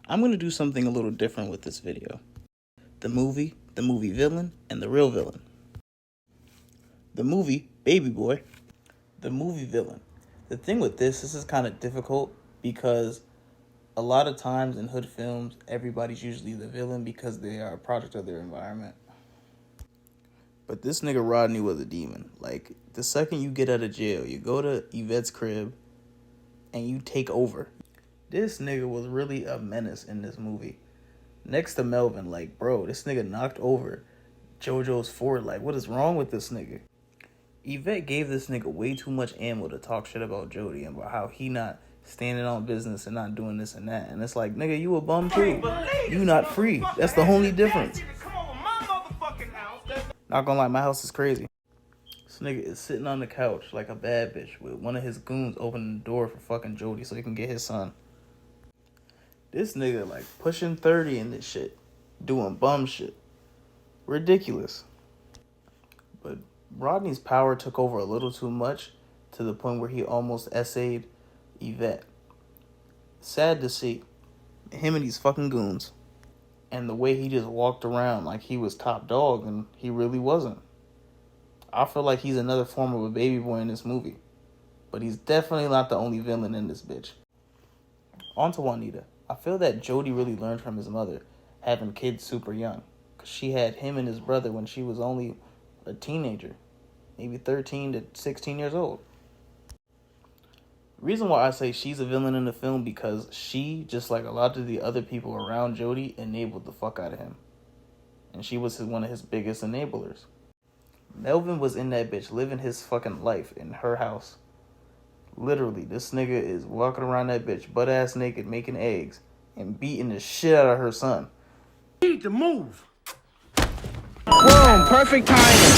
I'm going to do something a little different with this video. The movie villain, and the real villain. The movie, Baby Boy. The movie villain. The thing with this is kind of difficult because a lot of times in hood films, everybody's usually the villain because they are a product of their environment. But this nigga Rodney was a demon. Like, the second you get out of jail, you go to Evette's crib and you take over. This nigga was really a menace in this movie. Next to Melvin, like, bro, this nigga knocked over JoJo's fort. Like, what is wrong with this nigga? Evette gave this nigga way too much ammo to talk shit about Jody and about how he not standing on business and not doing this and that. And it's like, nigga, you a bum too. You not free. That's the only difference. Not gonna lie, my house is crazy. This nigga is sitting on the couch like a bad bitch with one of his goons opening the door for fucking Jody so he can get his son. This nigga like pushing 30 in this shit. Doing bum shit. Ridiculous. But Rodney's power took over a little too much to the point where he almost essayed Evette. Sad to see. Him and these fucking goons. And the way he just walked around like he was top dog and he really wasn't. I feel like he's another form of a baby boy in this movie. But he's definitely not the only villain in this bitch. On to Wanita. I feel that Jody really learned from his mother, having kids super young. Because she had him and his brother when she was only a teenager. Maybe 13 to 16 years old. The reason why I say she's a villain in the film because she, just like a lot of the other people around Jody, enabled the fuck out of him. And she was one of his biggest enablers. Melvin was in that bitch living his fucking life in her house. Literally, this nigga is walking around that bitch butt-ass naked making eggs and beating the shit out of her son. Need to move. Boom, perfect timing.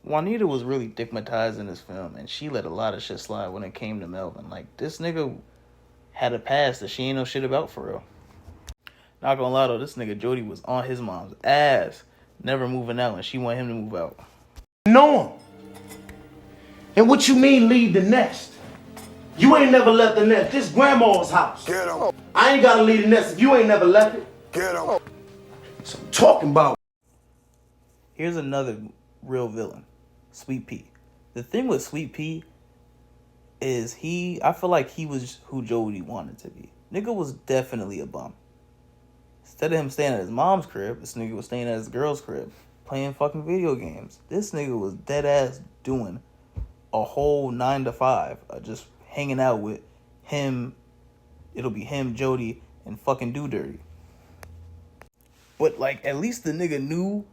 Wanita was really stigmatized in this film, and she let a lot of shit slide when it came to Melvin. Like, this nigga had a past that she ain't know shit about for real. Not gonna lie though, this nigga Jody was on his mom's ass, never moving out, and she wanted him to move out. Know him. And what you mean leave the nest? You ain't never left the nest. This grandma's house. Get him. I ain't gotta leave the nest if you ain't never left it. Get him. So I'm talking about. Here's another real villain. Sweet Pea. The thing with Sweet Pea is I feel like he was who Jody wanted to be. Nigga was definitely a bum. Instead of him staying at his mom's crib, this nigga was staying at his girl's crib, playing fucking video games. This nigga was dead ass doing a whole 9 to 5, just hanging out with him. It'll be him, Jody, and fucking Do Dirty. But like, at least the nigga knew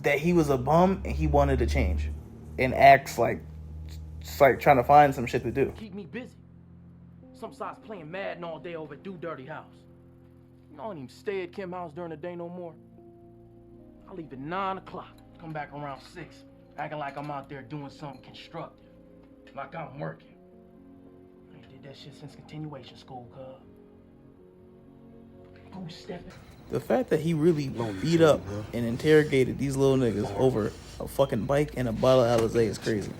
that he was a bum and he wanted to change and acts like trying to find some shit to do. Keep me busy. Some sides playing Madden all day over at Do Dirty house. You know, I don't even stay at Kim house during the day no more. I leave at 9 o'clock, come back around 6, acting like I'm out there doing something constructive, like I'm working. I ain't did that shit since continuation school, cuz. Who's stepping? The fact that he really beat up and interrogated these little niggas over a fucking bike and a bottle of Alizé is crazy.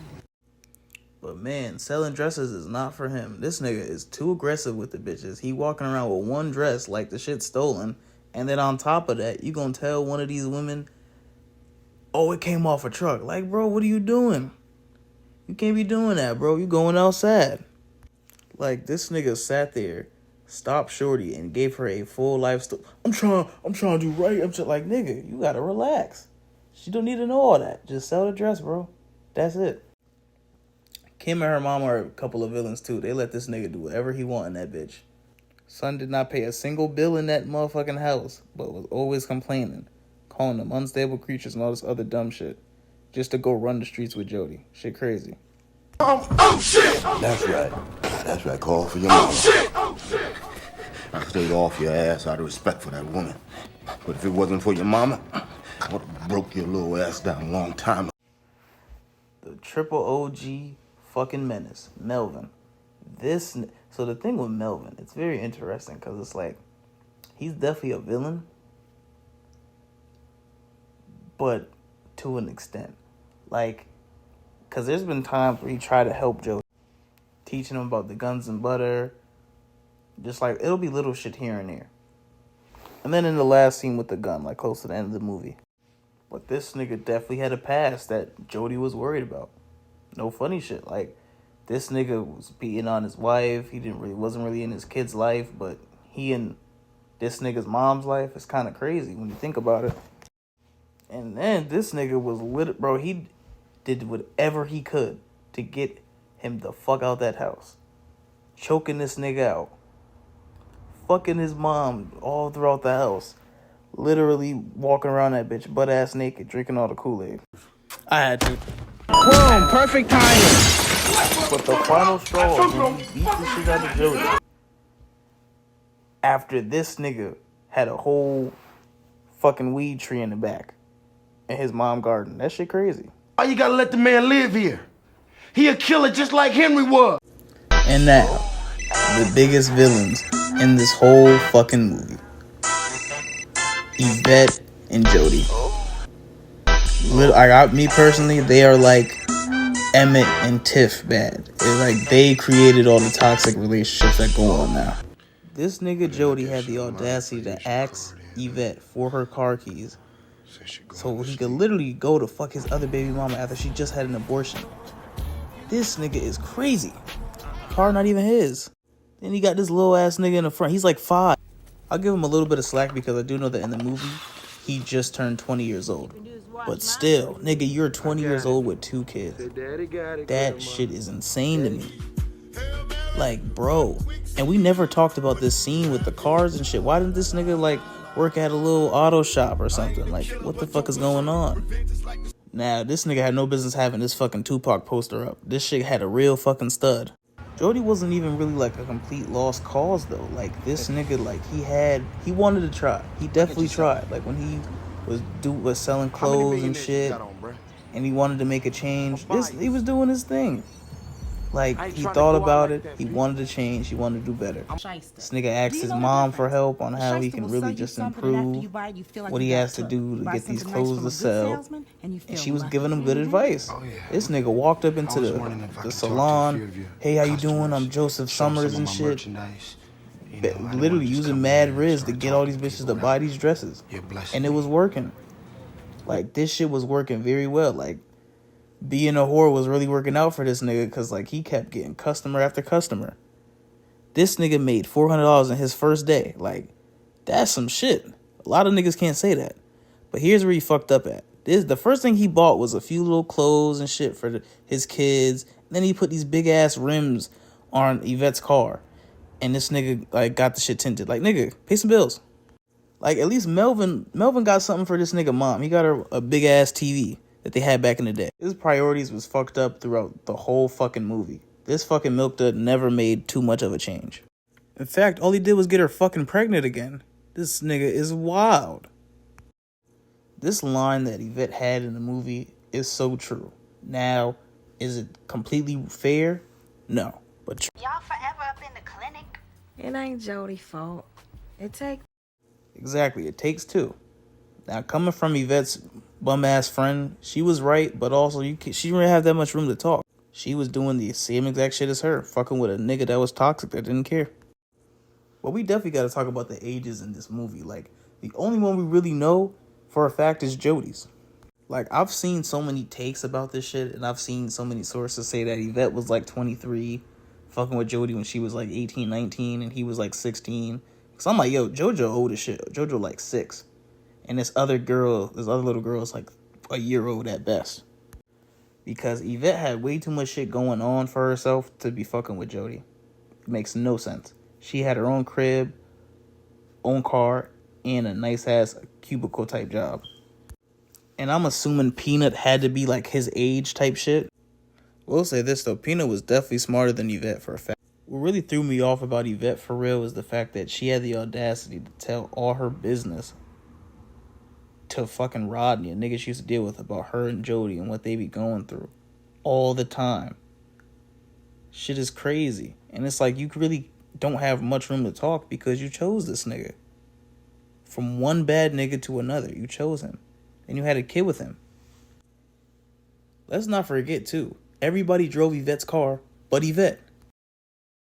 But man, selling dresses is not for him. This nigga is too aggressive with the bitches. He walking around with one dress like the shit's stolen. And then on top of that, you gonna tell one of these women, oh, it came off a truck. Like, bro, what are you doing? You can't be doing that, bro. You going outside. Like, this nigga sat there, stopped Shorty, and gave her a full life story. I'm trying to do right. I'm just like, nigga, you gotta relax. She don't need to know all that. Just sell the dress, bro. That's it. Kim and her mom are a couple of villains, too. They let this nigga do whatever he want in that bitch. Son did not pay a single bill in that motherfucking house, but was always complaining, calling them unstable creatures and all this other dumb shit, just to go run the streets with Jody. Shit crazy. Oh shit! That's right. That's right. Call for your mama. Oh shit! I stayed off your ass out of respect for that woman. But if it wasn't for your mama, I would have broke your little ass down a long time ago. The triple OG fucking menace, Melvin. So the thing with Melvin, it's very interesting because it's like, he's definitely a villain, but to an extent. Like, because there's been times where he tried to help Joe, teaching him about the guns and butter, Just like, it'll be little shit here and there. And then in the last scene with the gun, like close to the end of the movie. But this nigga definitely had a past that Jody was worried about. No funny shit. Like, this nigga was beating on his wife. He wasn't really in his kid's life, but he in this nigga's mom's life. It's kind of crazy when you think about it. And then this nigga was lit, bro. He did whatever he could to get him the fuck out that house. Choking this nigga out. Fucking his mom all throughout the house. Literally walking around that bitch butt ass naked, drinking all the Kool-Aid. I had to. Boom! Perfect timing. But the final straw was when he beat the shit out of Jody. After this nigga had a whole fucking weed tree in the back in his mom's garden. That shit crazy. Why you gotta let the man live here? He a killer just like Henry was. And now, the biggest villains in this whole fucking movie. Evette and Jody. Me personally, they are like Emmett and Tiff bad. It's like they created all the toxic relationships that go on now. This nigga Jody had the audacity to ask Evette for her car keys so he could literally go to fuck his other baby mama after she just had an abortion. This nigga is crazy. Car not even his. Then he got this little ass nigga in the front. He's like 5. I'll give him a little bit of slack because I do know that in the movie, he just turned 20 years old. But still, nigga, you're 20 years old with 2 kids. That shit is insane to me. Like, bro. And we never talked about this scene with the cars and shit. Why didn't this nigga, like, work at a little auto shop or something? Like, what the fuck is going on? Now, this nigga had no business having this fucking Tupac poster up. This shit had a real fucking stud. Jody wasn't even really like a complete lost cause though. Like this nigga, like he wanted to try. He definitely tried. Like when he was selling clothes and shit, and he wanted to make a change. He was doing his thing. Like he thought about it. He wanted to change. He wanted to do better. This nigga asked his mom for help on how he can really just improve what he has to do to get these clothes to sell. And she was giving him good advice. This nigga walked up into the salon. Hey, how you doing? I'm Joseph Summers and shit. Literally using mad riz to get all these bitches to buy these dresses. And it was working. Like this shit was working very well. Like being a whore was really working out for this nigga because like he kept getting customer after customer. This nigga made $400 in his first day. Like that's some shit. A lot of niggas can't say that. But here's where he fucked up at. The first thing he bought was a few little clothes and shit for his kids. And then he put these big ass rims on Yvette's car. And this nigga like got the shit tinted. Like nigga, pay some bills. Like at least Melvin got something for this nigga mom. He got her a big ass TV that they had back in the day. His priorities was fucked up throughout the whole fucking movie. This fucking milk dud never made too much of a change. In fact, all he did was get her fucking pregnant again. This nigga is wild. This line that Evette had in the movie is so true. Now, is it completely fair? No, but true. Y'all forever up in the clinic. It ain't Jody's fault. It takes. Exactly, it takes 2. Now, coming from Yvette's bum-ass friend, she was right, but also she didn't have that much room to talk. She was doing the same exact shit as her, fucking with a nigga that was toxic that didn't care. But we definitely got to talk about the ages in this movie. Like, the only one we really know for a fact is Jody's. Like, I've seen so many takes about this shit, and I've seen so many sources say that Evette was like 23, fucking with Jody when she was like 18, 19, and he was like 16. So I'm like, yo, JoJo old as shit. JoJo like 6. And this other little girl is like a year old at best. Because Evette had way too much shit going on for herself to be fucking with Jody. It makes no sense. She had her own crib, own car, and a nice ass cubicle type job. And I'm assuming Peanut had to be like his age type shit. We'll say this though, Peanut was definitely smarter than Evette for a fact. What really threw me off about Evette for real is the fact that she had the audacity to tell all her business to fucking Rodney, a nigga she used to deal with, about her and Jody and what they be going through all the time. Shit is crazy. And it's like you really don't have much room to talk because you chose this nigga. From one bad nigga to another, you chose him. And you had a kid with him. Let's not forget too, everybody drove Yvette's car but Evette.